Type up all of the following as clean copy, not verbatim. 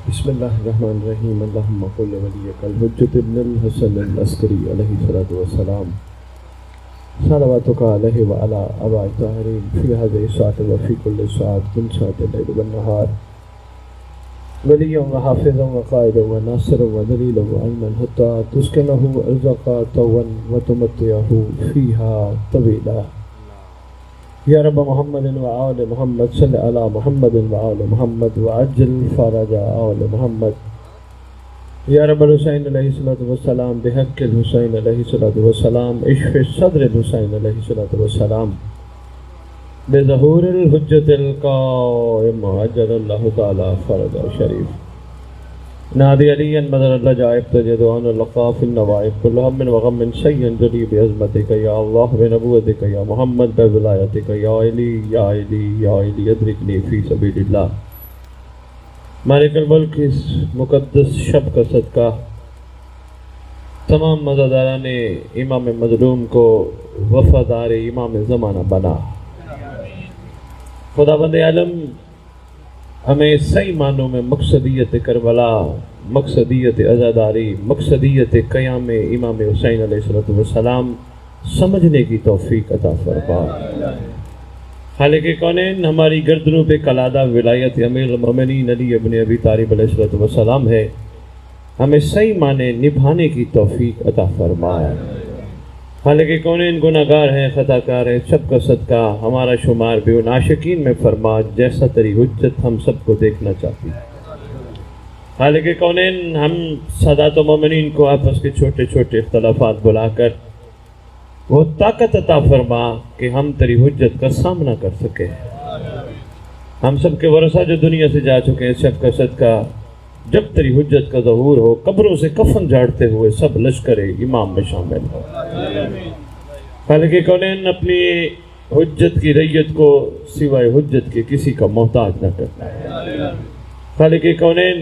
بسم اللہ الرحمن الرحیم اللہم قل ولیک الحجۃ ابن الحسن العسکری علیہ الصلوۃ والسلام صلواتک علیہ وعلی آباء الطاہرین فی ہذہ الساعۃ وفی کل ساعۃ من ساعات اللیل والنہار ولیًا وحافظا وقائدا وناصرا ودلیلا وعینا حتی تسکنہ ارضک طوعا وتمتعہ فیہا طویلا یا رب محمد وآل محمد صلی علی محمد وآل محمد وعجل فرج آل محمد یا رب الحسین علیہ الصلوۃ والسلام بحق الحسین علیہ الصلوۃ والسلام اشف صدر الحسین علیہ الصلوۃ والسلام بظہور الحجۃ القائم عجل اللہ تعالی فرج شریف نادی علی مدر الرجائب تجدون اللقاف النوائب كل هم وغم شيء جلي بعظمتك يا الله بنبوتك يا محمد بولایتك يا علی یا علی یا علی ادرکنی فی سبیل اللہ۔ مالک الملک اس مقدس شب کا صدقہ تمام مزاداران امام مظلوم کو وفادار امام زمانہ بنا۔ خدا بند عالم ہمیں صحیح معنوں میں مقصدیت کربلا، مقصدیت عزاداری، مقصدیت قیام امام حسین علیہ السلام سمجھنے کی توفیق عطا فرما۔ خالق کونین ہماری گردنوں پہ کلادہ ولایت امیر المومنین علی ابن ابی طالب علیہ السلام ہے، ہمیں صحیح معنی نبھانے کی توفیق عطا فرما۔ خالق کونین گناہگار ہیں، خطا کار ہیں، سب کا صدقہ ہمارا شمار بھی ان عاشقین میں فرما جیسا تیری حجت ہم سب کو دیکھنا چاہتی۔ خالق کونین ہم سادات و مومنین کو آپس کے چھوٹے چھوٹے اختلافات بلا کر وہ طاقت عطا فرما کہ ہم تیری حجت کا سامنا کر سکے۔ ہم سب کے ورثہ جو دنیا سے جا چکے ہیں، سب کا صدقہ جب تیری حجت کا ظہور ہو قبروں سے کفن جھاڑتے ہوئے سب لشکر امام میں شامل ہو۔ خالق کونین اپنی حجت کی ریت کو سوائے حجت کے کسی کا محتاج نہ کرنا۔ خالق کونین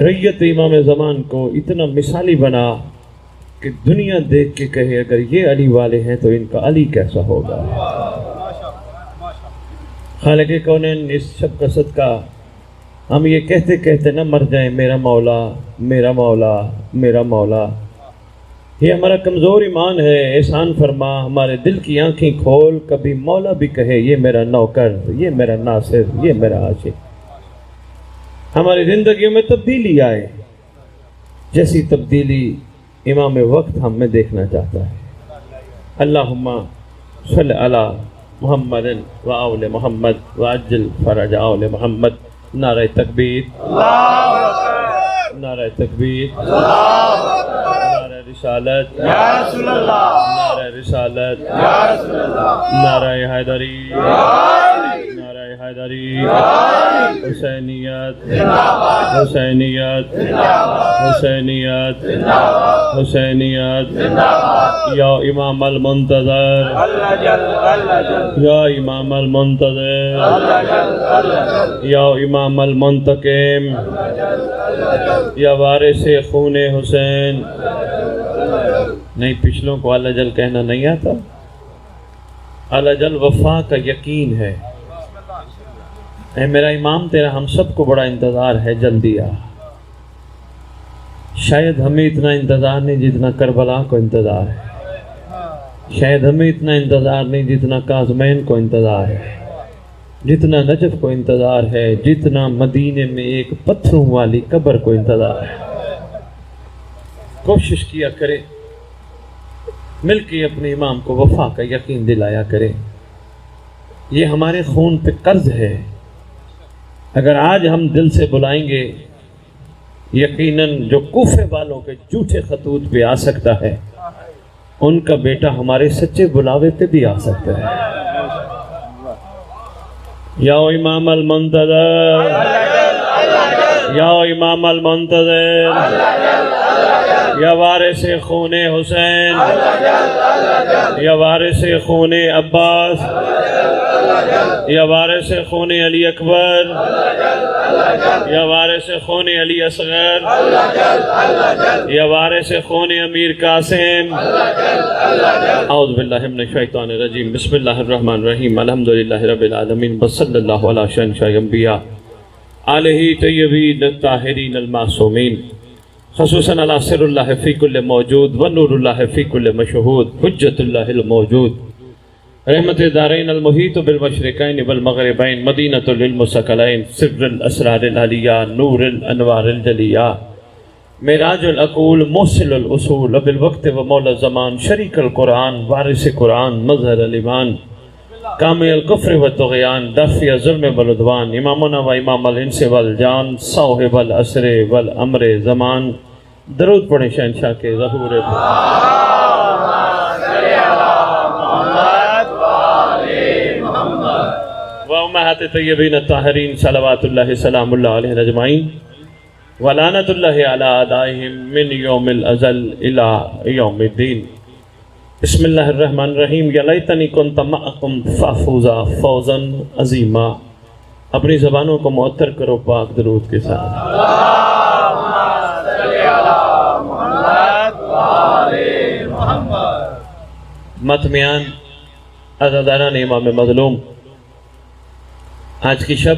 ریت امام زمان کو اتنا مثالی بنا کہ دنیا دیکھ کے کہے اگر یہ علی والے ہیں تو ان کا علی کیسا ہوگا۔ خالق کونین اس شب کا صدقہ ہم یہ کہتے کہتے نہ مر جائیں میرا مولا میرا مولا میرا مولا۔ یہ ہمارا کمزور ایمان ہے، احسان فرما ہمارے دل کی آنکھیں کھول، کبھی مولا بھی کہے یہ میرا نوکر، یہ میرا ناصر، یہ میرا عاشق۔ ہماری زندگیوں میں تبدیلی آئے جیسی تبدیلی امام وقت ہم میں دیکھنا چاہتا ہے۔ اللہم صلی علی محمد و آل محمد وعجل فرج آل محمد۔ نعرہ تکبیر، نعرہ تکبیر، نعرہ رسالت، نعرہ رسالت، نعرہ حیدری، نعرہ حیدری، حسینیت، حسینیت، حسینیت، حسینیت، یا امام المنتظر، یا امام المنتظر، یا امام المنتقم، یا وارث خون حسین۔ نہیں پچھلوں کو اللہ جل کہنا نہیں آتا، اللہ جل وفا کا یقین ہے۔ اے میرا امام تیرا ہم سب کو بڑا انتظار ہے، جلدی آ۔ شاید ہمیں اتنا انتظار نہیں جتنا کربلا کو انتظار ہے، شاید ہمیں اتنا انتظار نہیں جتنا کاظمین کو انتظار ہے، جتنا نجف کو انتظار ہے، جتنا مدینے میں ایک پتھروں والی قبر کو انتظار ہے۔ کوشش کیا کرے مل کے اپنے امام کو وفا کا یقین دلایا کرے۔ یہ ہمارے خون پہ قرض ہے، اگر آج ہم دل سے بلائیں گے یقیناً جو کوفے والوں کے جھوٹے خطوط پہ آ سکتا ہے ان کا بیٹا ہمارے سچے بلاوے پہ بھی آ سکتا ہے۔ یا امام المنتظر، یا امام المنتظر، یا وارث خون حسین، یا وارث خون عباس، یا وارث خون علی اکبر، یا وارث خون علی اصغر، یا وارث خون امیر قاسم۔ اعوذ باللہ من الشیطان الرجیم، بسم اللہ الرحمن الرحیم، الحمدللہ رب العالمین، وصلی اللہ علی شہنشاہ انبیاء آلہ طیبین الطاہرین المعصومین، خصوصاً علی سر اللہ فی کل موجود و نور اللہ فی کل مشہود، حجت اللہ الموجود، رحمت دارین المحیط بالمشرقین والمغربین، مدینۃ للمثقلین، سر الاسرار العلیہ، نور الانوار الجلیہ، معراج العقول، موصل الاصول، بالوقت و مولا الزمان، شریک القرآن، وارث قرآن، مظہر الایمان، کامل الکفر والطغیان، دافع ظلم والعدوان، امامنا و امام الانس والجان، صاحب العصر والامر زمان۔ درود پڑھیں شہنشاہ کے ظہور پر۔ وامہات طیبین الطاہرین صلوات اللہ سلام اللہ علیہ اجمعین، ولعنت اللہ علی اعدائہم من یوم الازل الی یوم الدین۔ بسم اللہ الرحمن الرحیم۔ یا لیتنی کنت معکم فافوزا فوزا عظیما۔ اپنی زبانوں کو معطر کرو پاک درود کے ساتھ۔ متمیان، عزاداران امام مظلوم، آج کی شب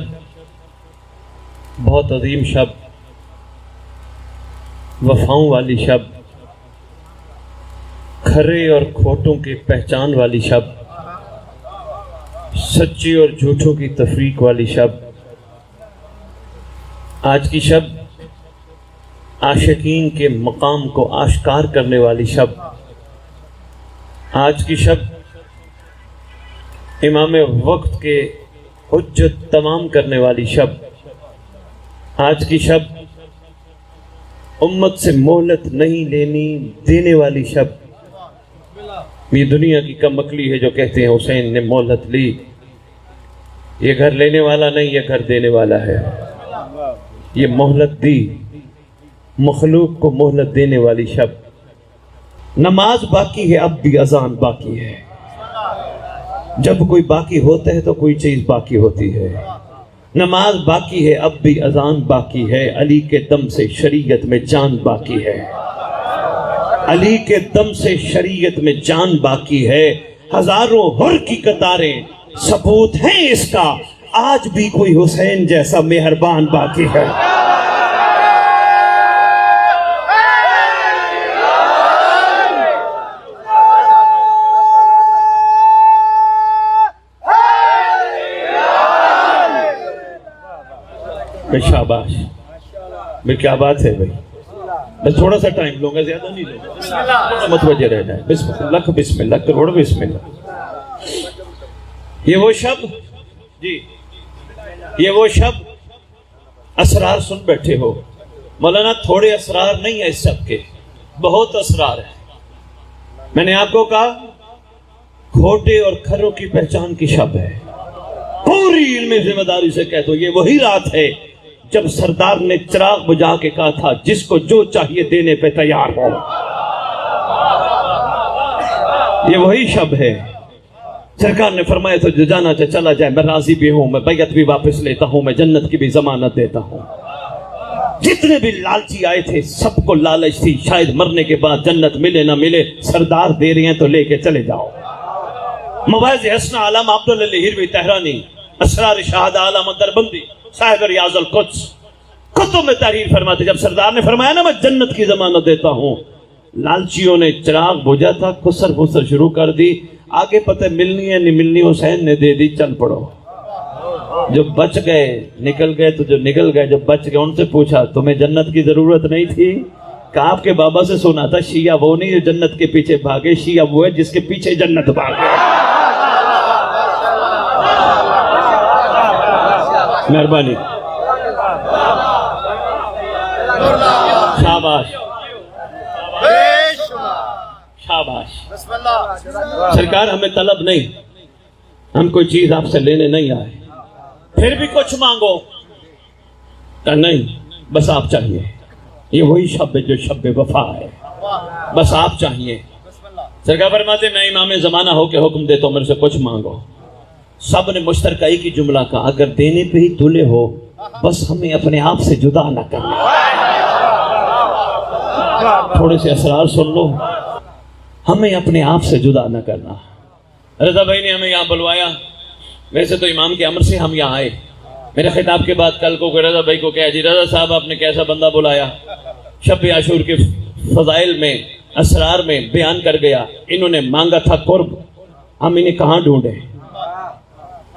بہت عظیم شب، وفاؤں والی شب، کھرے اور کھوٹوں کی پہچان والی شب، سچی اور جھوٹوں کی تفریق والی شب۔ آج کی شب عاشقین کے مقام کو آشکار کرنے والی شب۔ آج کی شب امام وقت کے حجت تمام کرنے والی شب۔ آج کی شب امت سے مہلت نہیں لینی دینے والی شب۔ یہ دنیا کی کم عقلی ہے جو کہتے ہیں حسین نے مہلت لی۔ یہ گھر لینے والا نہیں، یہ گھر دینے والا ہے۔ یہ مہلت دی، مخلوق کو مہلت دینے والی شب۔ نماز باقی ہے، اب بھی اذان باقی ہے۔ جب کوئی باقی ہوتا ہے تو کوئی چیز باقی ہوتی ہے۔ نماز باقی ہے، اب بھی اذان باقی ہے۔ علی کے دم سے شریعت میں جان باقی ہے۔ علی کے دم سے شریعت میں جان باقی ہے۔ ہزاروں حر کی قطاریں ثبوت ہیں اس کا، آج بھی کوئی حسین جیسا مہربان باقی ہے۔ شاباش، میں کیا بات ہے بھائی۔ میں تھوڑا سا ٹائم لوں گا، زیادہ نہیں لوں گا، متوجہ رہ جائے۔ بسم اللہ، بسم اللہ، کروڑ بسم اللہ۔ یہ وہ شب، جی یہ وہ شب، اسرار سن بیٹھے ہو مولانا، تھوڑے اسرار نہیں ہیں اس شب کے، بہت اسرار ہیں۔ میں نے آپ کو کہا کھوٹے اور کھروں کی پہچان کی شب ہے۔ پوری علم ذمہ داری سے کہہ دو یہ وہی رات ہے جب سردار نے چراغ بجھا کے کہا تھا جس کو جو چاہیے دینے پہ تیار ہو۔ یہ وہی شب ہے۔ سرکار نے فرمایا تو جو جانا چاہے چلا جائے، میں راضی بھی ہوں، میں بیعت بھی واپس لیتا ہوں، میں جنت کی بھی ضمانت دیتا ہوں۔ جتنے بھی لالچی آئے تھے سب کو لالچ تھی شاید مرنے کے بعد جنت ملے نہ ملے، سردار دے رہے ہیں تو لے کے چلے جاؤ۔ مواعظ حسنہ علامہ عبداللہ لہیروی تہرانی، اسرار شہادہ علامہ دربندی، صاحب ریاض القدس، کتب میں تحریر فرماتے جب سردار نے فرمایا نا میں جنت کی ضمانت دیتا ہوں، لالچیوں نے چراغ بجھا تھا، کسر بسر شروع کر دی، آگے پتہ ملنی ہے نہیں ملنی، حسین نے دے دی، چل پڑو۔ جو بچ گئے نکل گئے، تو جو نکل گئے جو بچ گئے ان سے پوچھا تمہیں جنت کی ضرورت نہیں تھی؟ کہا آپ کے بابا سے سنا تھا شیعہ وہ نہیں جو جنت کے پیچھے بھاگے، شیعہ وہ ہے جس کے پیچھے جنت بھاگے۔ مہربانی، شاباش شاباش۔ سرکار ہمیں طلب نہیں، ہم کوئی چیز آپ سے لینے نہیں آئے، پھر بھی کچھ مانگو کہ نہیں، بس آپ چاہیے۔ یہ وہی شب ہے جو شب وفا ہے، بس آپ چاہیے۔ سرکار فرماتے میں امام زمانہ ہو کے حکم دیتا ہوں میرے سے کچھ مانگو۔ سب نے مشترکہ ایک ہی جملہ کہا اگر دینے پہ ہی تلے ہو بس ہمیں اپنے آپ سے جدا نہ کرنا۔ تھوڑے سے اسرار سن لو، ہمیں اپنے آپ سے جدا نہ کرنا۔ رضا بھائی نے ہمیں یہاں بلوایا، ویسے تو امام کے امر سے ہم یہاں آئے، میرے خطاب کے بعد کل کو رضا بھائی کو کہا جی رضا صاحب آپ نے کیسا بندہ بلایا، شب عاشور کے فضائل میں اسرار میں بیان کر گیا، انہوں نے مانگا تھا قرب، ہم انہیں کہاں ڈھونڈے؟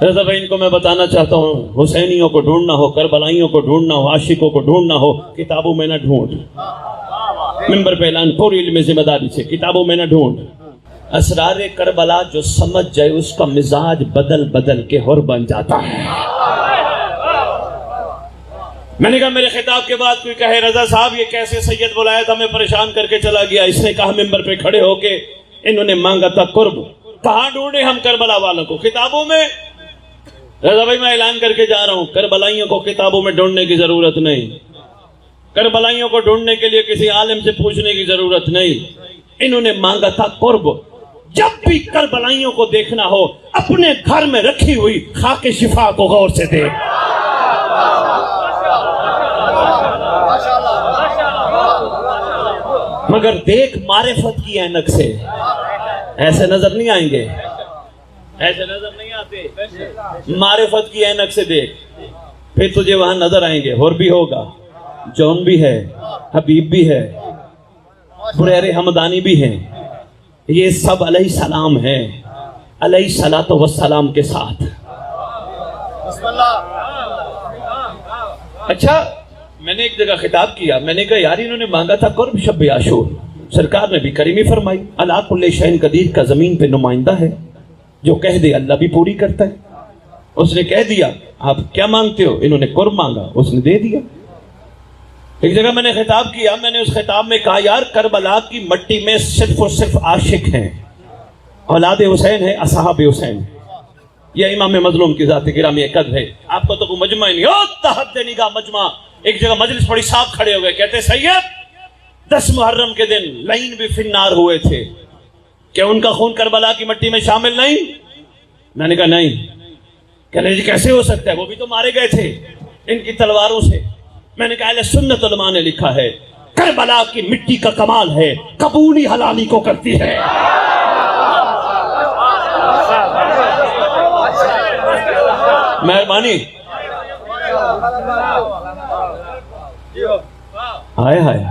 رضا بھائی ان کو میں بتانا چاہتا ہوں، حسینیوں کو ڈھونڈنا ہو، کربلائیوں کو ڈھونڈنا ہو، عاشقوں کو ڈھونڈنا ہو، کتابوں میں نہ ڈھونڈ، ممبر پہ اعلان پوری علم ذمہ داری سے، کتابوں میں نہ ڈھونڈ۔ اسرار کربلا جو سمجھ جائے اس کا مزاج بدل بدل کے ہور بن جاتا ہے۔ میں نے کہا میرے خطاب کے بعد کوئی کہے رضا صاحب یہ کیسے سید بلایا تھا، ہمیں پریشان کر کے چلا گیا، اس نے کہا ممبر پہ کھڑے ہو کے انہوں نے مانگا تھا قرب، کہاں ڈھونڈے ہم کربلا والوں کو؟ کتابوں میں۔ رضا بھائی میں اعلان کر کے جا رہا ہوں، کربلائیوں کو کتابوں میں ڈھونڈنے کی ضرورت نہیں، کربلائیوں کو ڈھونڈنے کے لیے کسی عالم سے پوچھنے کی ضرورت نہیں، انہوں نے مانگا تھا قرب۔ جب بھی کربلائیوں کو دیکھنا ہو اپنے گھر میں رکھی ہوئی خاک شفا کو غور سے دیکھ، مگر دیکھ معرفت کی اینک سے، ایسے نظر نہیں آئیں گے، ایسے نظر نہیں آتے، معرفت کی اینک سے دیکھ، پھر تجھے وہاں نظر آئیں گے، اور بھی ہوگا، جون بھی ہے، حبیب بھی ہے، بریر حمدانی بھی ہیں، یہ سب علیہ السلام ہیں، علیہ الصلاۃ والسلام کے ساتھ۔ اچھا میں نے ایک جگہ خطاب کیا، میں نے کہا یار انہوں نے مانگا تھا قرب شب عاشور، سرکار نے بھی کریمی فرمائی اللہ کل شیء قدیر کا زمین پہ نمائندہ ہے، جو کہہ دے اللہ بھی پوری کرتا ہے۔ اس نے کہہ دیا آپ کیا مانگتے ہو، انہوں نے قرب مانگا، اس نے دے دیا۔ ایک جگہ میں نے خطاب کیا، میں نے اس خطاب میں کہا یار کربلا کی مٹی میں صرف اور صرف عاشق ہیں، اولاد حسین ہے، اصحاب حسین، یہ امام مظلوم کی ذات گرامی قدر ہے۔ آپ کو تو کوئی مجمع ہی نہیں ہو، تحت نگاہ مجمع۔ ایک جگہ مجلس بڑی صاف کھڑے ہوئے، کہتے سید 10 محرم کے دن لعین بھی فی النار ہوئے تھے، کیا ان کا خون کربلا کی مٹی میں شامل نہیں؟ میں نے کہا نہیں۔ کہہ رہے جی کیسے ہو سکتا ہے، وہ بھی تو مارے گئے تھے ان کی تلواروں سے۔ میں نے کہا اہل سنت علماء نے لکھا ہے کربلا کی مٹی کا کمال ہے قبولی حلالی کو کرتی ہے۔ مہربانی، ہائے ہائے،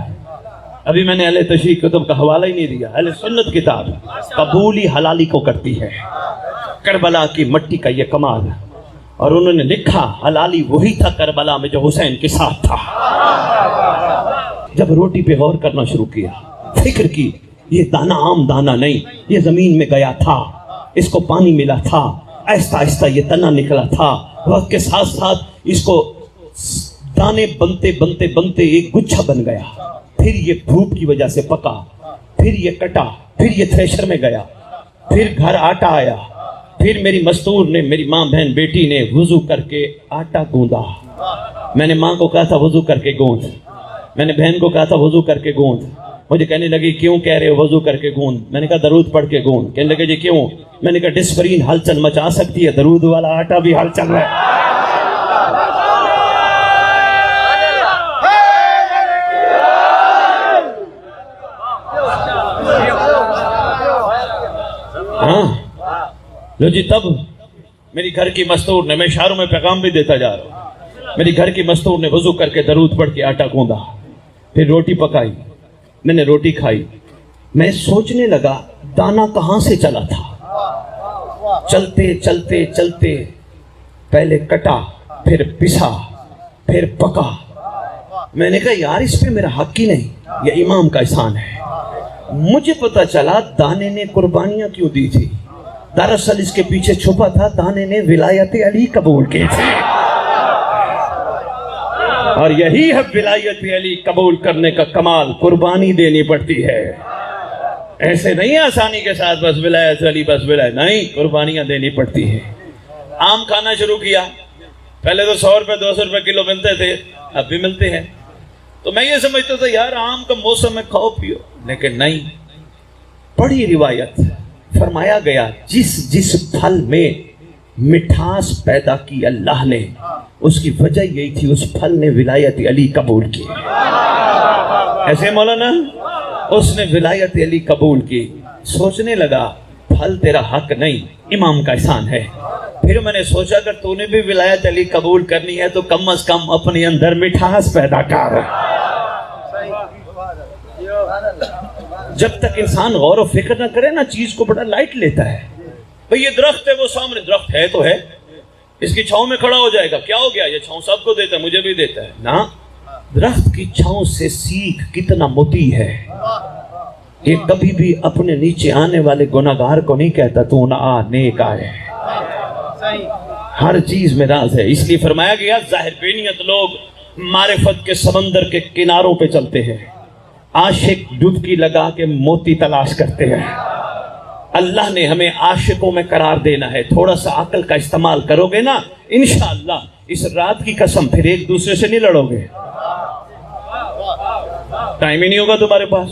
ابھی میں نے اہل تشریح کتب کا حوالہ ہی نہیں دیا، اہل سنت کتاب قبولی حلالی کو کرتی ہے، کربلا کی مٹی کا یہ کمال ہے۔ اور انہوں نے لکھا حلالی وہی تھا کربلا میں جو حسین کے ساتھ تھا۔ جب روٹی پہ غور کرنا شروع کیا، فکر کی، یہ دانہ عام دانہ نہیں، یہ زمین میں گیا تھا، اس کو پانی ملا تھا، آہستہ آہستہ یہ تنا نکلا تھا، وقت کے ساتھ ساتھ اس کو دانے بنتے بنتے بنتے ایک گچھا بن گیا، پھر یہ دھوپ کی وجہ سے پکا، پھر یہ کٹا، پھر یہ تھریشر میں گیا، پھر گھر آٹا آیا، پھر میری مستور نے، میری ماں بہن بیٹی نے وضو کر کے آٹا گوندا۔ میں نے ماں کو کہا تھا وضو کر کے گوند، میں نے بہن کو کہا تھا وضو کر کے گوند، مجھے کہنے لگی کیوں کہہ رہے ہو وضو کر کے گوند؟ میں نے کہا درود پڑھ کے گوند۔ کہنے لگے جی کیوں؟ میں نے کہا ڈسپرین ہلچل مچا سکتی ہے، درود والا آٹا بھی ہلچل رہا ہے۔ ہاں لو جی، تب میری گھر کی مستور نے، میں اشاروں میں پیغام بھی دیتا جا رہا ہوں، میری گھر کی مستور نے وضو کر کے درود پڑھ کے آٹا گوندا، پھر روٹی پکائی، میں نے روٹی کھائی۔ میں سوچنے لگا دانا کہاں سے چلا تھا، چلتے چلتے چلتے پہلے کٹا، پھر پسا، پھر پکا۔ میں نے کہا یار اس پہ میرا حق ہی نہیں، یہ امام کا احسان ہے۔ مجھے پتا چلا دانے نے قربانیاں کیوں دی تھی، دراصل اس کے پیچھے چھپا تھا دانے نے ولایت علی قبول کی تھی، اور یہی ہے ولایت علی قبول کرنے کا کمال، قربانی دینی پڑتی ہے، ایسے نہیں آسانی کے ساتھ بس ولایت علی بس ولایت نہیں، قربانیاں دینی پڑتی ہیں۔ آم کھانا شروع کیا، پہلے تو 100 روپے 200 روپے کلو ملتے تھے، اب بھی ملتے ہیں، تو میں یہ سمجھتا تھا یار آم کا موسم ہے کھاؤ پیو، لیکن نہیں، بڑی روایت فرمایا گیا جس جس پھل میں مٹھاس پیدا کی اللہ نے، اس کی وجہ یہی تھی اس پھل نے ولایت علی قبول کی۔ ایسے مولانا اس نے ولایت علی قبول کی۔ سوچنے لگا پھل تیرا حق نہیں، امام کا احسان ہے۔ پھر میں نے سوچا اگر تو نے بھی ولایت علی قبول کرنی ہے تو کم از کم اپنے اندر مٹھاس پیدا کر۔ جب تک انسان غور و فکر نہ کرے نا چیز کو بڑا لائٹ لیتا ہے۔ بھئی یہ درخت ہے، وہ سامنے درخت ہے تو ہے، اس کی چھاؤں میں کھڑا ہو جائے گا، کیا ہو گیا، یہ چھاؤں سب کو دیتا ہے، مجھے بھی دیتا ہے نا۔ درخت کی چھاؤں سے سیکھ کتنا موتی ہے، یہ کبھی بھی اپنے نیچے آنے والے گناہگار کو نہیں کہتا تو نہ آ نیک آئے۔ ہر چیز میں راز ہے، اس لیے فرمایا گیا ظاہر بینیت لوگ معرفت کے سمندر کے کناروں پہ چلتے ہیں، عاشق ڈبکی لگا کے موتی تلاش کرتے ہیں۔ اللہ نے ہمیں عاشقوں میں قرار دینا ہے، تھوڑا سا عقل کا استعمال کرو گے نا انشاءاللہ، اس رات کی قسم پھر ایک دوسرے سے نہیں لڑو گے، ٹائم ہی نہیں ہوگا تمہارے پاس۔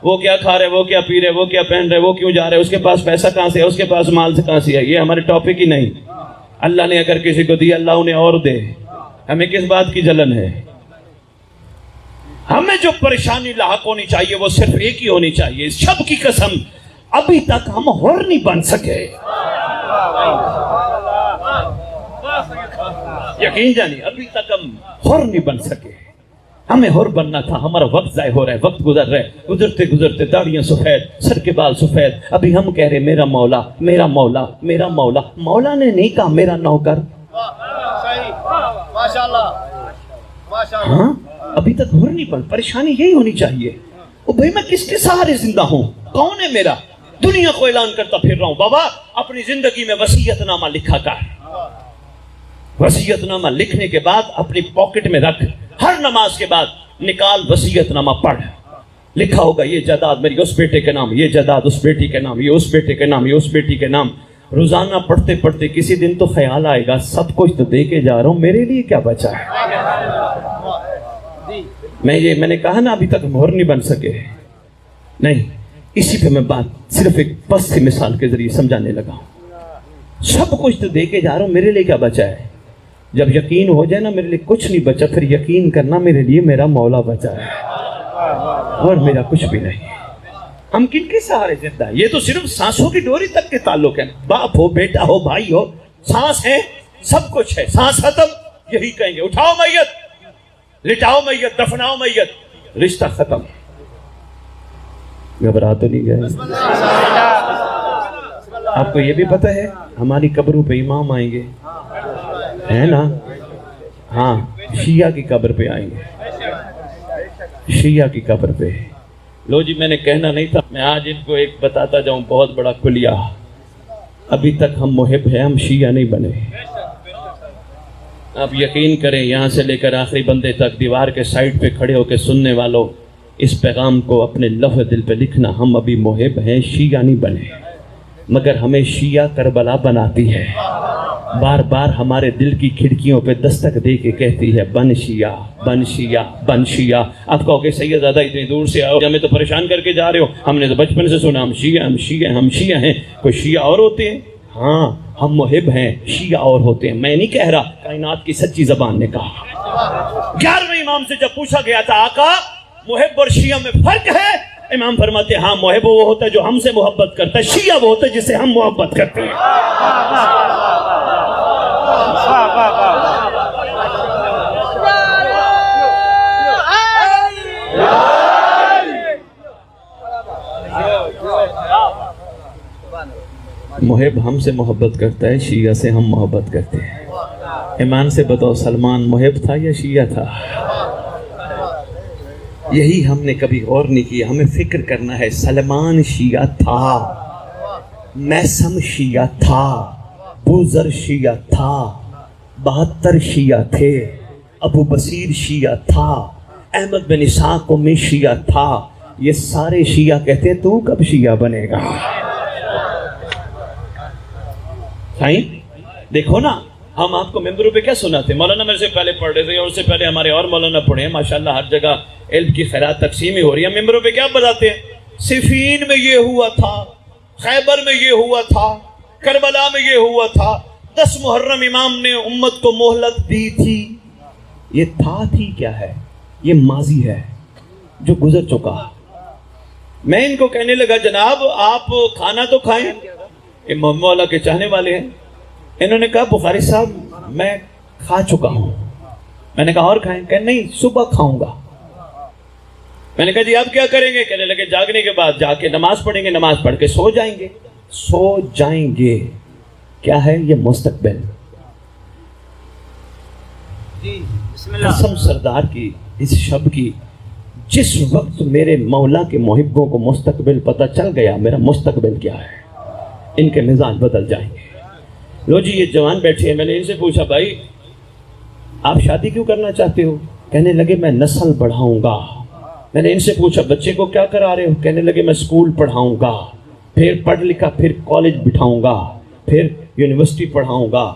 وہ کیا کھا رہے، وہ کیا پی رہے، وہ کیا پہن رہے، وہ کیوں جا رہے، اس کے پاس پیسہ کہاں سے ہے، اس کے پاس مال سے کہاں سے ہے، یہ ہمارے ٹاپک ہی نہیں۔ اللہ نے اگر کسی کو دیا اللہ انہیں اور دے، ہمیں کس بات کی جلن ہے؟ ہمیں جو پریشانی لاحق ہونی چاہیے وہ صرف ایک ہی ہونی چاہیے، اس شب کی قسم ابھی تک ہم حر نہیں بن سکے، یقین جانی ابھی تک ہم حر نہیں بن سکے۔ ہمیں حر بننا تھا، ہمارا وقت ضائع ہو رہا ہے، وقت گزر رہا ہے، گزرتے گزرتے داڑیاں سفید، سر کے بال سفید، ابھی ہم کہہ رہے میرا مولا میرا مولا میرا مولا، مولا نے نہیں کہا میرا نوکر۔ ہاں ابھی تک حر نہیں بن، پریشانی یہی ہونی چاہیے۔ او بھائی میں کس کے سہارے زندہ ہوں، کون ہے میرا؟ دنیا کو اعلان کرتا پھر رہا ہوں، بابا اپنی زندگی میں وصیت نامہ لکھا کر، وصیت نامہ لکھنے کے بعد اپنی پاکٹ میں رکھ، ہر نماز کے بعد نکال وصیت نامہ پڑھ، لکھا ہوگا یہ جائیداد میری اس بیٹے کے نام، یہ جائیداد اس بیٹی کے نام، یہ اس بیٹے کے نام، یہ اس بیٹی کے نام۔ روزانہ پڑھتے پڑھتے کسی دن تو خیال آئے گا سب کچھ تو دے کے جا رہا ہوں، میرے لیے کیا بچا ہے؟ میں نے کہا نا ابھی تک ہم حر نہیں بن سکے، نہیں، اسی پہ میں بات صرف ایک بس سی مثال کے ذریعے سمجھانے لگا ہوں۔ سب کچھ تو دے کے جا رہا ہوں، میرے لیے کیا بچا ہے؟ جب یقین ہو جائے نا میرے لیے کچھ نہیں بچا، پھر یقین کرنا میرے لیے میرا مولا بچا ہے اور میرا کچھ بھی نہیں۔ ہم کن کے سہارے زندہ ہیں؟ یہ تو صرف سانسوں کی ڈوری تک کے تعلق ہے، باپ ہو بیٹا ہو بھائی ہو، سانس ہے سب کچھ ہے، سانس ختم یہی کہیں گے اٹھاؤ میت، لٹاؤ میت، دفناؤ میت، رشتہ ختم۔ گھبرا تو نہیں گئے؟ آپ کو یہ بھی پتہ ہے ہماری قبروں پہ امام آئیں گے، ہے نا؟ ہاں شیعہ کی قبر پہ آئیں گے، شیعہ کی قبر پہ۔ لو جی میں نے کہنا نہیں تھا، میں آج ان کو ایک بتاتا جاؤں بہت بڑا کلیہ۔ ابھی تک ہم محب ہیں، ہم شیعہ نہیں بنے۔ آپ یقین کریں یہاں سے لے کر آخری بندے تک دیوار کے سائڈ پہ کھڑے ہو کے سننے والوں، اس پیغام کو اپنے لوح دل پہ لکھنا، ہم ابھی محب ہیں، شیعہ نہیں بنے، مگر ہمیں شیعہ کربلا بناتی ہے، بار بار ہمارے دل کی کھڑکیوں پہ دستک دے کے کہتی ہے بن شیعہ بن شیعہ بن شیعہ۔ آپ کہو کہ سید زیادہ اتنی دور سے آؤ، ہمیں تو پریشان کر کے جا رہے ہو، ہم نے تو بچپن سے سنا ہم شیعہ ہم شیعہ ہم شیعہ ہیں۔ کوئی شیعہ اور ہوتے ہیں؟ ہاں ہم محب ہیں، شیعہ اور ہوتے ہیں۔ میں نہیں کہہ رہا، کائنات کی سچی زبان نے کہا۔ 11ویں امام سے جب پوچھا گیا تھا آقا محب اور شیعہ میں فرق ہے، امام فرماتے ہیں ہاں محب وہ ہوتا ہے جو ہم سے محبت کرتا ہے، شیعہ وہ ہوتا ہے جسے ہم محبت کرتے ہیں۔ محب ہم سے محبت کرتا ہے، شیعہ سے ہم محبت کرتے ہیں۔ ایمان سے بتاؤ سلمان محب تھا یا شیعہ تھا؟ یہی ہم نے کبھی غور نہیں کیا، ہمیں فکر کرنا ہے۔ سلمان شیعہ تھا، میسم شیعہ تھا، بوذر شیعہ تھا، 72 شیعہ تھے، ابو بصیر شیعہ تھا، احمد بن اسحاق قمی شیعہ تھا۔ یہ سارے شیعہ کہتے ہیں تو کب شیعہ بنے گا؟ دیکھو نا، ہم آپ کو ممبروں پہ کیا سناتے؟ مولانا میرے سے پہلے پڑھ رہے تھے اور اس سے پہلے ہمارے اور مولانا پڑھے ہیں، ماشاءاللہ ہر جگہ علم کی خیرات تقسیم ہی ہو رہی ہے۔ ممبروں پہ کیا بتاتے ہیں؟ صفین میں یہ ہوا تھا، خیبر میں یہ ہوا تھا، کربلا میں یہ ہوا تھا، 10 محرم امام نے امت کو مہلت دی تھی۔ یہ تھی کیا ہے؟ یہ ماضی ہے جو گزر چکا۔ میں ان کو کہنے لگا جناب آپ کھانا تو کھائیں، یہ محمد والا کے چاہنے والے ہیں. انہوں نے کہا بخاری صاحب میں کھا چکا ہوں. میں نے کہا اور کھائیں؟ کہ نہیں صبح کھاؤں گا. میں نے کہا جی آپ کیا کریں گے؟ کہنے لگے جاگنے کے بعد جا کے نماز پڑھیں گے, نماز پڑھ کے سو جائیں گے. سو جائیں گے کیا ہے یہ مستقبل. قسم سردار کی اس شب کی, جس وقت میرے مولا کے محبوں کو مستقبل پتہ چل گیا میرا مستقبل کیا ہے, ان کے مزاج بدل جائیں گے. لو جی یہ جوان بیٹھے ہیں, میں نے ان سے پوچھا بھائی آپ شادی کیوں کرنا چاہتے ہو؟ کہنے لگے میں نسل بڑھاؤں گا. میں نے ان سے پوچھا بچے کو کیا کرا رہے ہو؟ کہنے لگے میں اسکول پڑھاؤں گا, پھر پڑھ لکھا پھر کالج بٹھاؤں گا, پھر یونیورسٹی پڑھاؤں گا.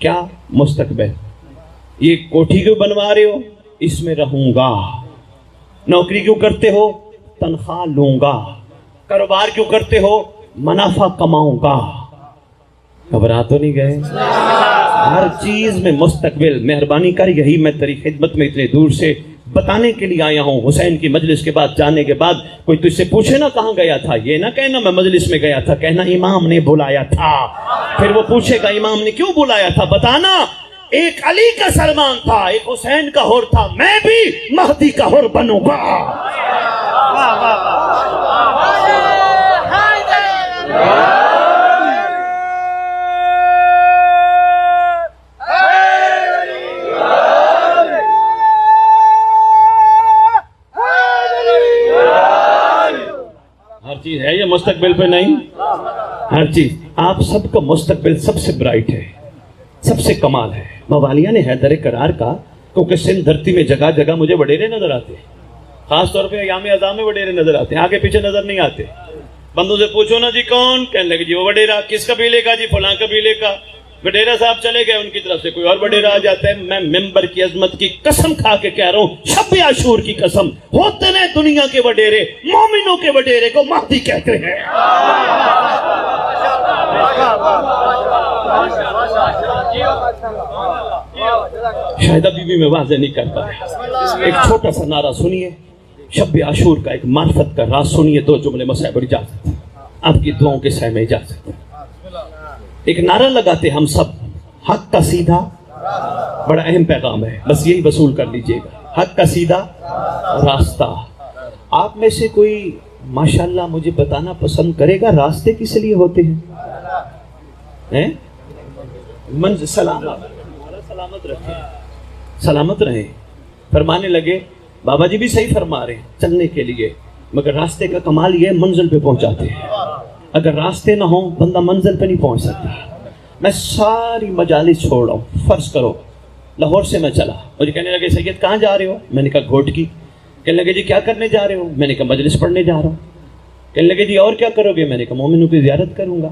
کیا مستقبل؟ یہ کوٹھی کیوں بنوا رہے ہو؟ اس میں رہوں گا. نوکری کیوں کرتے ہو؟ تنخواہ لوں گا. کاروبار کیوں کرتے ہو؟ منافع کماؤں گا. گھبرا تو نہیں گئے؟ ہر چیز میں مستقبل. مہربانی کر یہی میں تیری خدمت میں اتنے دور سے بتانے کے لیے آیا ہوں. حسین کی مجلس کے بعد جانے کے بعد کوئی تجھ سے پوچھے نا کہاں گیا تھا, یہ نہ کہنا میں مجلس میں گیا تھا, کہنا امام نے بلایا تھا. پھر وہ پوچھے گا امام نے کیوں بلایا تھا, بتانا ایک علی کا سلمان تھا, ایک حسین کا حور تھا, میں بھی مہدی کا حور بنوں گا. ہر چیز ہے یہ مستقبل پہ نہیں, ہر چیز. آپ سب کا مستقبل سب سے برائٹ ہے, سب سے کمال ہے. موالیہ نے حیدر کرار کا, کیونکہ سندھ دھرتی میں جگہ جگہ مجھے وڈیرے نظر آتے ہیں, خاص طور پہ ایام اعظام میں وڈیرے نظر آتے ہیں, آگے پیچھے نظر نہیں آتے. بندوں سے پوچھو نا جی کون, کہنے لگے جی وہ وڈیرا. کس قبیلے کا؟ جی فلاں قبیلے کا. وڈیرا صاحب چلے گئے, ان کی طرف سے کوئی اور وڈیرا آ جاتا ہے. میں ممبر کی عظمت کی قسم کھا کے کہہ رہا ہوں, شب عاشور کی قسم, ہوتے ہیں دنیا کے وڈیرے, مومنوں کے وڈیرے کو مہدی کہتے ہیں. شاید ابھی بھی میں واضح نہیں کر پایا. ایک چھوٹا سا نعرہ سنیے, شب عاشور کا ایک معرفت کا راز سنیے. دو جملے مسائب اور اجازت, آپ کی دعاؤں کے سائے میں اجازت. ایک نعرہ لگاتے ہم سب, حق کا سیدھا. بڑا اہم پیغام ہے, بس یہی وصول کر لیجئے گا. حق کا سیدھا راستہ. آپ میں سے کوئی ماشاءاللہ مجھے بتانا پسند کرے گا راستے کس لیے ہوتے ہیں؟ سلامت رکھیں, سلامت رہیں. فرمانے لگے بابا جی بھی صحیح فرما رہے ہیں, چلنے کے لیے, مگر راستے کا کمال یہ منزل پہ پہنچاتے ہیں. اگر راستے نہ ہوں بندہ منزل پہ نہیں پہنچ سکتا. میں ساری مجالس چھوڑ رہا ہوں. فرض کرو لاہور سے میں چلا, مجھے کہنے لگے سید کہاں جا رہے ہو؟ میں نے کہا گھوٹ کی. کہنے لگے جی کیا کرنے جا رہے ہو؟ میں نے کہا مجلس پڑھنے جا رہا ہوں. کہنے لگے جی اور کیا کرو گے؟ میں نے کہا مومنوں کی زیارت کروں گا.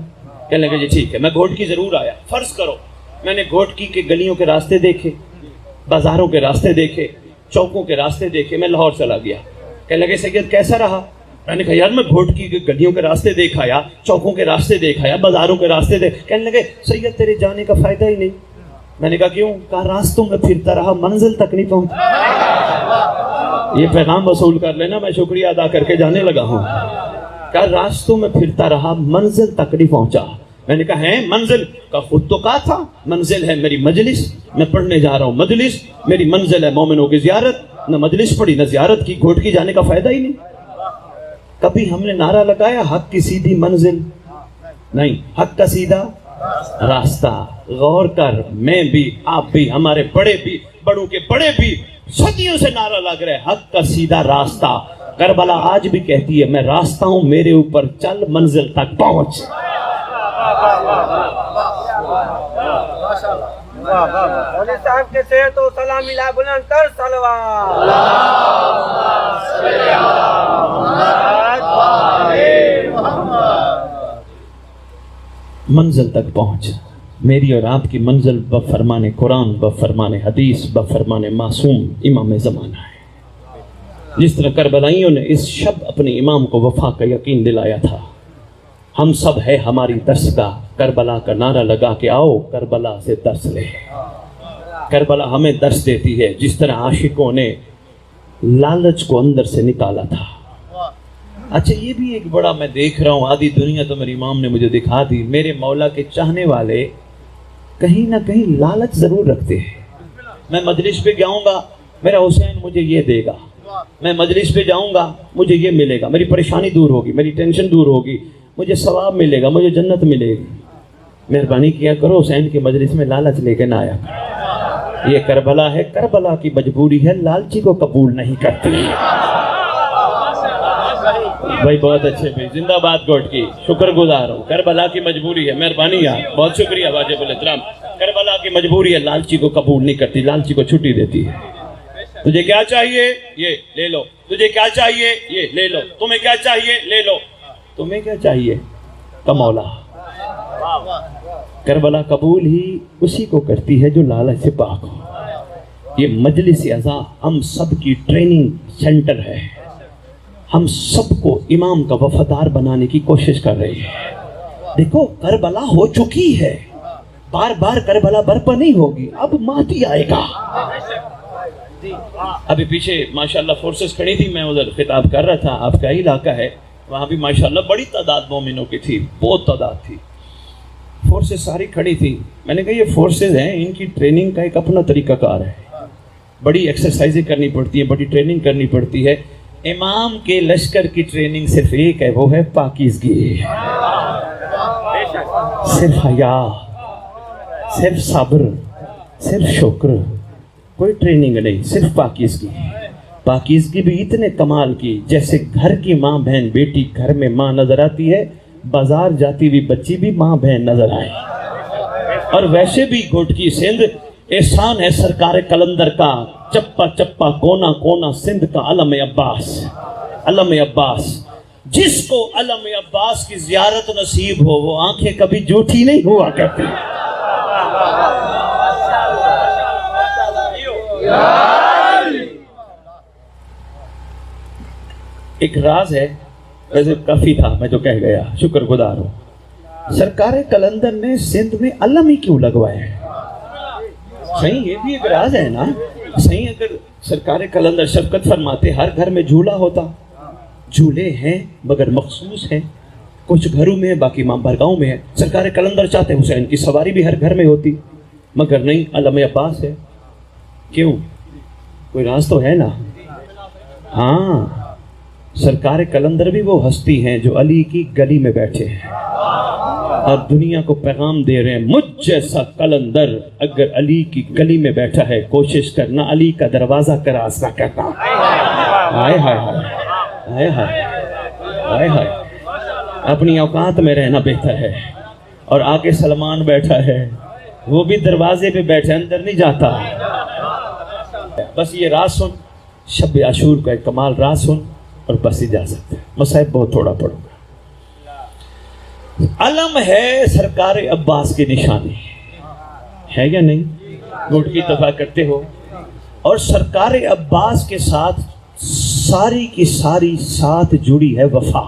کہنے لگے جی ٹھیک ہے. میں گھوٹ کی ضرور آیا. فرض کرو میں نے گھوٹ کی کے گلیوں کے راستے دیکھے, بازاروں کے راستے دیکھے, چوکوں کے راستے دیکھے, میں لاہور چلا گیا. کہنے لگے سید کیسا رہا؟ میں نے کہا یار میں گھوٹ کی گلیوں کے راستے دیکھ آیا, چوکوں کے راستے دیکھ آیا, بازاروں کے راستے دیکھ. کہنے لگے سید تیرے جانے کا فائدہ ہی نہیں. میں نے کہا کیوں؟ کہا راستوں میں پھرتا رہا, منزل تک نہیں پہنچا. یہ پیغام وصول کر لینا, میں شکریہ ادا کر کے جانے لگا ہوں. کہا راستوں میں پھرتا رہا, منزل تک نہیں پہنچا. میں نے کہا ہے منزل کا خود تو کہا تھا, منزل ہے میری مجلس, میں پڑھنے جا رہا ہوں مجلس, میری منزل ہے مومنوں کی زیارت. نہ مجلس پڑھی نہ زیارت کی, گھوٹ کی جانے کا فائدہ ہی نہیں. کبھی ہم نے نعرہ لگایا حق کی سیدھی منزل؟ نہیں, حق کا سیدھا راستہ. غور کر, میں بھی, آپ بھی, ہمارے بڑے بھی, بڑوں کے بڑے بھی صدیوں سے نعرہ لگ رہے حق کا سیدھا راستہ. کربلا آج بھی کہتی ہے میں راستہ ہوں, میرے اوپر چل, منزل تک پہنچ. مولوی صاحب کے سے تو سلام ملا بلند تر صلوات. منزل تک پہنچ. میری اور آپ کی منزل بفرمان قرآن, بفرمان حدیث, بفرمان معصوم امام زمانہ ہے. جس طرح کربلائیوں نے اس شب اپنے امام کو وفا کا یقین دلایا تھا, ہم سب ہے ہماری درسگاہ. کربلا کا نعرہ لگا کے آؤ, کربلا سے درس لے. کربلا ہمیں درس دیتی ہے. جس طرح عاشقوں نے لالچ کو اندر سے نکالا تھا, اچھا یہ بھی ایک بڑا میں دیکھ رہا ہوں، آدھی دنیا تو میرے امام نے مجھے دکھا دی، میرے مولا کے چاہنے والے کہیں نہ کہیں لالچ ضرور رکھتے ہیں۔ میں مجلس پہ جاؤں گا، میرا حسین مجھے یہ دے گا، میں مجلس پہ جاؤں گا مجھے یہ ملے گا، میری پریشانی دور ہوگی، میری ٹینشن دور ہوگی، مجھے ثواب ملے گا، مجھے جنت ملے گی۔ مہربانی کیا کرو حسین کے مجلس میں لالچ لے کے نہ آیا کرو۔ یہ کربلا ہے، کربلا کی مجبوری ہے، لالچی کو قبول نہیں کرتی۔ بھائی بہت اچھے بھائی، زندہ باد گوٹ کی، شکر گزار ہوں۔ کربلا کی مجبوری ہے، مہربانی یار، بہت شکریہ واجب الاحترام۔ کربلا کی مجبوری ہے، لالچی کو قبول نہیں کرتی، لالچی کو چھٹی دیتی ہے۔ تجھے کیا چاہیے یہ لے لو، تجھے کیا چاہیے یہ لے لو، تمہیں کیا چاہیے لے لو، تمہیں کیا چاہیے کا مولا۔ کربلا قبول ہی اسی کو کرتی ہے جو لالچ سے پاک ہو۔ یہ مجلس اعزا ہم سب کی ٹریننگ سینٹر ہے، ہم سب کو امام کا وفادار بنانے کی کوشش کر رہے ہیں۔ دیکھو کربلا ہو چکی ہے، بار بار کربلا برپا نہیں ہوگی، اب مہدی آئے گا۔ ابھی پیچھے ماشاءاللہ فورسز کھڑی تھی، میں ادھر خطاب کر رہا تھا، آپ کا ہی علاقہ ہے، وہاں بھی ماشاءاللہ بڑی تعداد مومنوں کی تھی، بہت تعداد تھی، فورسز ساری کھڑی تھی۔ میں نے کہا یہ فورسز ہیں، ان کی ٹریننگ کا ایک اپنا طریقہ کار ہے، بڑی ایکسرسائزیں کرنی پڑتی ہیں، بڑی ٹریننگ کرنی پڑتی ہے۔ امام کے لشکر کی ٹریننگ صرف ایک ہے، وہ ہے پاکیزگی، صرف حیا، صرف صبر، صرف شکر، کوئی ٹریننگ نہیں، صرف پاکیزگی۔ پاکیزگی بھی اتنے کمال کی جیسے گھر کی ماں بہن بیٹی گھر میں ماں نظر آتی ہے، بازار جاتی ہوئی بچی بھی ماں بہن نظر آئے۔ اور ویسے بھی گھوٹکی سندھ احسان ہے سرکار کلندر کا، چپا چپا کونا کونا سندھ کا علم عباس، علم عباس۔ جس کو علم عباس کی زیارت نصیب ہو وہ آنکھیں کبھی جھوٹی نہیں ہوا کرتی۔ ایک راز ہے، ویسے کافی تھا میں جو کہہ گیا، شکر گزار ہوں۔ سرکار کلندر نے سندھ میں علم ہی کیوں لگوائے ہیں؟ صحیح یہ بھی ایک راز ہے نا۔ صحیح اگر سرکار کلندر شفقت فرماتے ہر گھر میں جھولا ہوتا، جھولے ہیں مگر مخصوص ہیں، کچھ گھروں میں باقی ماں بھرگاؤں میں ہے۔ سرکار کلندر چاہتے حسین کی سواری بھی ہر گھر میں ہوتی، مگر نہیں، علم عباس ہے۔ کیوں؟ کوئی راز تو ہے نا۔ ہاں، سرکار کلندر بھی وہ ہستی ہیں جو علی کی گلی میں بیٹھے ہیں اور دنیا کو پیغام دے رہے ہیں، مجھ جیسا کلندر اگر علی کی گلی میں بیٹھا ہے کوشش کرنا علی کا دروازہ کراس نہ کرنا۔ ہائے ہائے ہائے ہائے ہائے ہائے، اپنی اوقات میں رہنا بہتر ہے۔ اور آگے سلمان بیٹھا ہے، وہ بھی دروازے پہ بیٹھے، اندر نہیں جاتا۔ بس یہ راز سن، شب عاشور کا ایک کمال راز سن اور بس اجازت ہے، مصائب بہت تھوڑا پڑھوں گا۔ علم ہے سرکار عباس کی نشانی ہے یا نہیں؟ گوٹ کی اتفاق کرتے ہو؟ اور سرکار عباس کے ساتھ ساری کی ساری ساتھ جڑی ہے وفا۔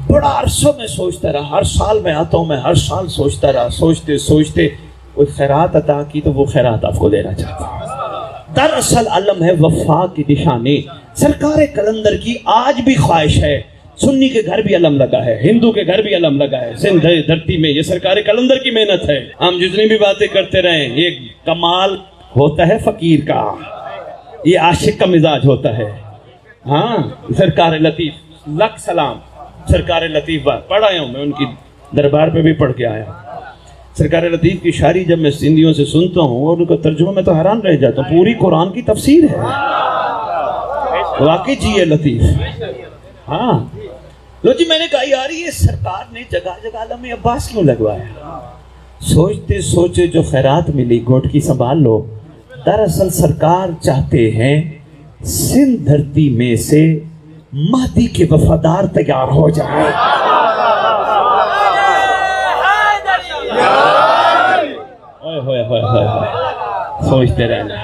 بڑا عرصہ میں سوچتا رہا، ہر سال میں آتا ہوں، میں ہر سال سوچتا رہا، سوچتے سوچتے کوئی خیرات عطا کی تو وہ خیرات آپ کو دینا چاہتا ہوں۔ دراصل علم ہے وفا کی نشانی۔ سرکار کلندر کی آج بھی خواہش ہے، سنی کے گھر بھی علم لگا ہے، ہندو کے گھر بھی علم لگا ہے، سندھ دھرتی میں یہ سرکار کلندر کی محنت ہے۔ ہم جتنی بھی باتیں کرتے رہیں، یہ کمال ہوتا ہے فقیر کا، یہ عاشق کا مزاج ہوتا ہے۔ ہاں، سرکار لطیف لاکھ سلام، سرکار لطیف بات پڑھ آیا ہوں میں، ان کی دربار پہ بھی پڑھ کے آیا ہوں۔ سرکار لطیف کی شاعری جب میں سندھیوں سے سنتا ہوں اور ان کا ترجمہ میں تو حیران رہ جاتا ہوں، پوری قرآن کی تفسیر ہے، واقعی جی ہے لطیف۔ ہاں لو جی، میں نے کہا یار یہ سرکار نے جگہ جگہ علم عباس کیوں لگوایا؟ سوچتے سوچے جو خیرات ملی گھوٹ کی سنبھال لو۔ دراصل سرکار چاہتے ہیں سندھ دھرتی میں سے مہدی کے وفادار تیار ہو جائے۔ سوچتے رہنا،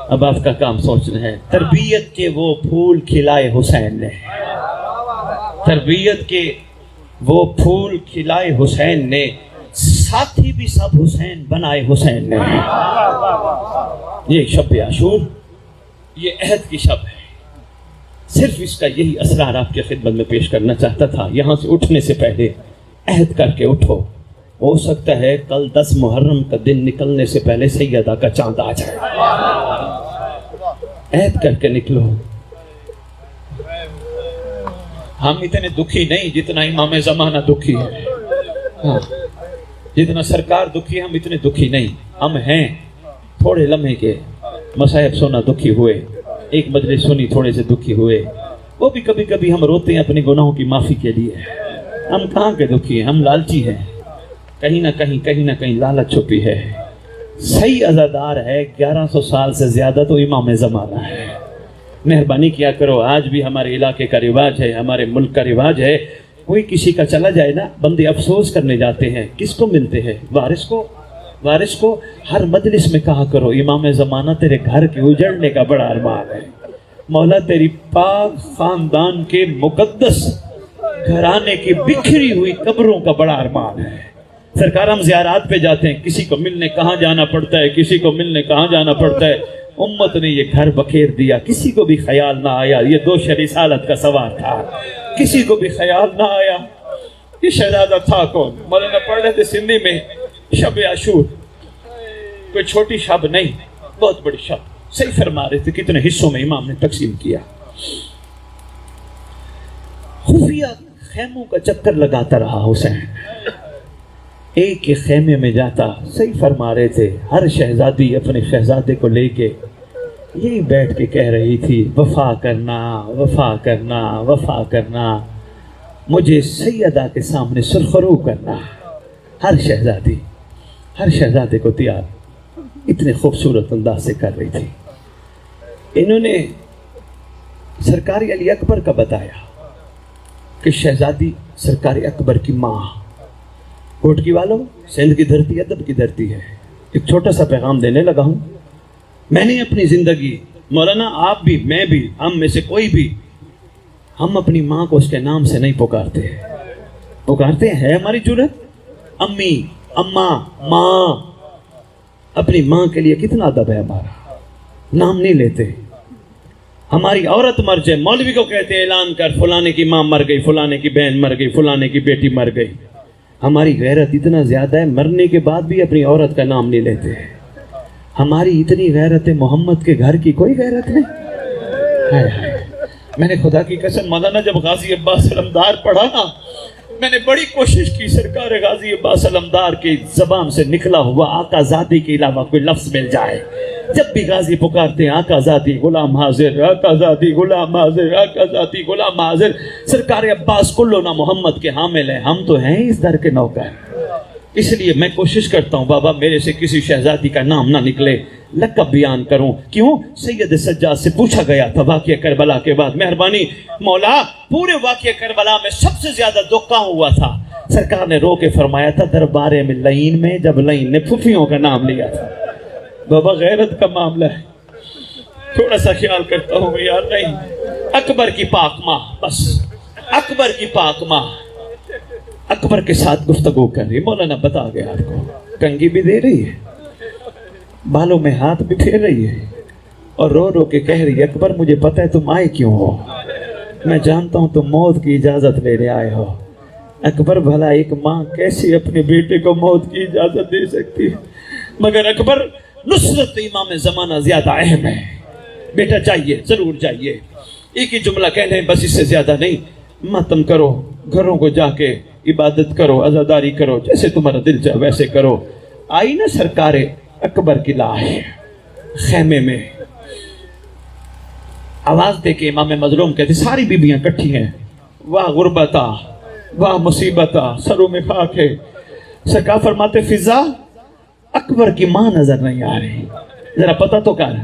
اب آپ کا کام سوچنا ہے۔ تربیت کے وہ پھول کھلائے حسین نے، تربیت کے وہ پھول کھلائے حسین نے، ساتھی بھی سب حسین بنائے حسین نے۔ یہ شب عاشور، یہ عہد کی شب ہے، صرف اس کا یہی اسرار آپ کی خدمت میں پیش کرنا چاہتا تھا۔ یہاں سے اٹھنے سے پہلے عہد کر کے اٹھو، ہو سکتا ہے کل 10 محرم کا دن نکلنے سے پہلے سیدہ کا چاند آ جائے۔ عہد کر کے نکلو۔ ہم اتنے دکھی نہیں جتنا امام زمانہ دکھی ہے، ہاں جتنا سرکار دکھی ہے ہم اتنے دکھی نہیں۔ ہم ہیں تھوڑے لمحے کے، مصاحب سونا دکھی ہوئے، ایک مجلس سنی تھوڑے سے دکھی ہوئے، وہ بھی کبھی کبھی ہم روتے ہیں اپنے گناہوں کی معافی کے لیے۔ ہم کہاں کے دکھی ہیں، ہم لالچی ہیں، کہیں نہ کہیں لالچ چھپی ہے۔ صحیح عزادار ہے 1100 سال سے زیادہ تو امام زمانہ ہے۔ مہربانی کیا کرو، آج بھی ہمارے علاقے کا رواج ہے، ہمارے ملک کا رواج ہے، کوئی کسی کا چلا جائے نا بندے افسوس کرنے جاتے ہیں، کس کو ملتے ہیں؟ وارث کو ہر مجلس میں کہا کرو امام زمانہ تیرے گھر کے اجڑنے کا بڑا ارمان ہے، مولا تیری پاک خاندان کے مقدس گھرانے کی بکھری ہوئی قبروں کا بڑا ارمان ہے۔ سرکار ہم زیارات پہ جاتے ہیں، کسی کو ملنے کہاں جانا پڑتا ہے، کسی کو ملنے کہاں جانا پڑتا ہے، امت نے یہ گھر بکھیر دیا، کسی کو بھی خیال نہ آیا یہ 2 رسالت کا سوار تھا، کسی کو بھی خیال نہ آیا یہ شہزادہ تھا کون؟ مولانا پڑھ رہے تھے سندھی میں شب عاشور، کوئی چھوٹی شب نہیں، بہت بڑی شب۔ صحیح فرما رہے تھے کتنے حصوں میں امام نے تقسیم کیا۔ خفیہ خیموں کا چکر لگاتا رہا حسین، ایک ایک خیمے میں جاتا۔ صحیح فرما رہے تھے ہر شہزادی اپنے شہزادے کو لے کے یہی بیٹھ کے کہہ رہی تھی وفا کرنا، وفا کرنا، وفا کرنا، مجھے سیدہ کے سامنے سرخرو کرنا۔ ہر شہزادے کو تیار اتنے خوبصورت انداز سے کر رہی تھی۔ انہوں نے سرکار علی اکبر کا بتایا کہ شہزادی سرکار اکبر کی ماں، کوٹکی والوں، سندھ کی دھرتی ادب کی دھرتی ہے۔ ایک چھوٹا سا پیغام دینے لگا ہوں۔ میں نے اپنی زندگی، مولانا آپ بھی، میں بھی، ہم میں سے کوئی بھی، ہم اپنی ماں کو اس کے نام سے نہیں پکارتے ہیں ہماری جرت؟ امی، اماں، ماں، اپنی ماں کے لیے کتنا ادب ہے ہمارا، نام نہیں لیتے۔ ہماری عورت مر جائے مولوی کو کہتے ہیں اعلان کر فلانے کی ماں مر گئی، فلانے کی بہن مر گئی، فلانے کی بیٹی مر گئی۔ ہماری غیرت اتنا زیادہ ہے مرنے کے بعد بھی اپنی عورت کا نام نہیں لیتے۔ ہماری اتنی غیرت ہے، محمد کے گھر کی کوئی غیرت نہیں۔ ہائے ہائے، میں نے خدا کی قسم مولانا جب غازی عباس علمدار پڑھا نا، میں نے بڑی کوشش کی سرکار غازی عباس علمدار کی زبان سے نکلا ہوا آقا زادی کے علاوہ کوئی لفظ مل جائے۔ جب بھی غازی پکارتے ہیں آقا زادی غلام حاضر، آقا زادی غلام حاضر، آقا زادی غلام حاضر، سرکار عباس کلنا محمد کے حامل ہیں، ہم تو ہیں اس در کے نوکر۔ اس لیے میں کوشش کرتا ہوں بابا میرے سے کسی شہزادی کا نام نہ نکلے، لقب بیان کروں۔ کیوں؟ سید سجاد سے پوچھا گیا تھا واقعہ کربلا کے بعد، مہربانی مولا پورے واقعہ کربلا میں سب سے زیادہ دکھ کہاں ہوا تھا؟ سرکار نے رو کے فرمایا تھا دربارے میں لعین میں، جب لعین نے پھوپھیوں کا نام لیا تھا۔ بابا غیرت کا معاملہ ہے، تھوڑا سا خیال کرتا ہوں یار، نہیں اکبر کی پاک ماں، بس اکبر کی پاک ماں اکبر کے ساتھ گفتگو کر رہی، مولانا بتا گیا آپ کو، کنگھی بھی دے رہی ہے، بالوں میں ہاتھ بھی پھیر رہی ہے، اور رو رو کے کہہ رہی ہے اکبر مجھے پتہ ہے تم آئے کیوں ہو، میں جانتا ہوں تم موت کی اجازت لینے آئے ہو۔ اکبر بھلا ایک ماں کیسے اپنے بیٹے کو موت کی اجازت دے سکتی ہے؟ مگر اکبر نصرت امام زمانہ زیادہ اہم ہے، بیٹا چاہیے، ضرور چاہیے، ایک ہی جملہ کہہ لیں بس، اس سے زیادہ نہیں۔ ماتم کرو، گھروں کو جا کے عبادت کرو، عزاداری کرو، جیسے تمہارا دل چاہے ویسے کرو۔ آئی نا سرکار اکبر کی لاش خیمے میں، آواز دے کے امام مظلوم کہتے ساری بیبیاں کٹھی ہیں، واہ غربتا، واہ مصیبتا، سروں میں خاک ہے۔ سرکار فرماتے فضا اکبر کی ماں نظر نہیں آ رہی، ذرا پتہ تو کر۔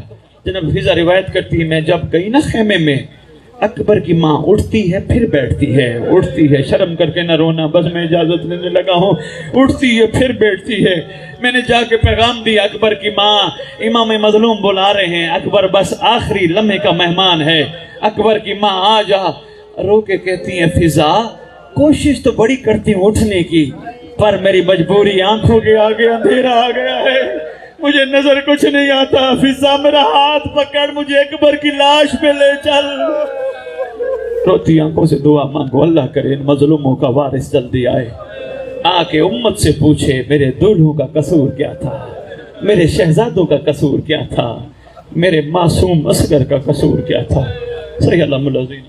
جناب فضا روایت کرتی ہے میں جب گئی نا خیمے میں، اکبر کی ماں اٹھتی ہے پھر بیٹھتی ہے، اٹھتی ہے، شرم کر کے نہ رونا، بس میں اجازت لینے لگا ہوں، اٹھتی ہے پھر بیٹھتی ہے۔ میں نے جا کے پیغام دیا اکبر کی ماں امام مظلوم بلا رہے ہیں، اکبر بس آخری لمحے کا مہمان ہے، اکبر کی ماں آ جا۔ رو کے کہتی ہیں فضا کوشش تو بڑی کرتی ہوں اٹھنے کی، پر میری مجبوری، آنکھوں کے آگے اندھیرا آ گیا ہے، مجھے نظر کچھ نہیں آتا۔ فضا میرا ہاتھ پکڑ، مجھے اکبر کی لاش پہ لے چل۔ روتی آنکھوں سے دعا مانگو، اللہ کرے ان مظلوموں کا وارث جلدی آئے، آ کے امت سے پوچھے میرے دولہوں کا قصور کیا تھا، میرے شہزادوں کا قصور کیا تھا، میرے معصوم اصغر کا قصور کیا تھا۔ صحیح اللہ العظیم۔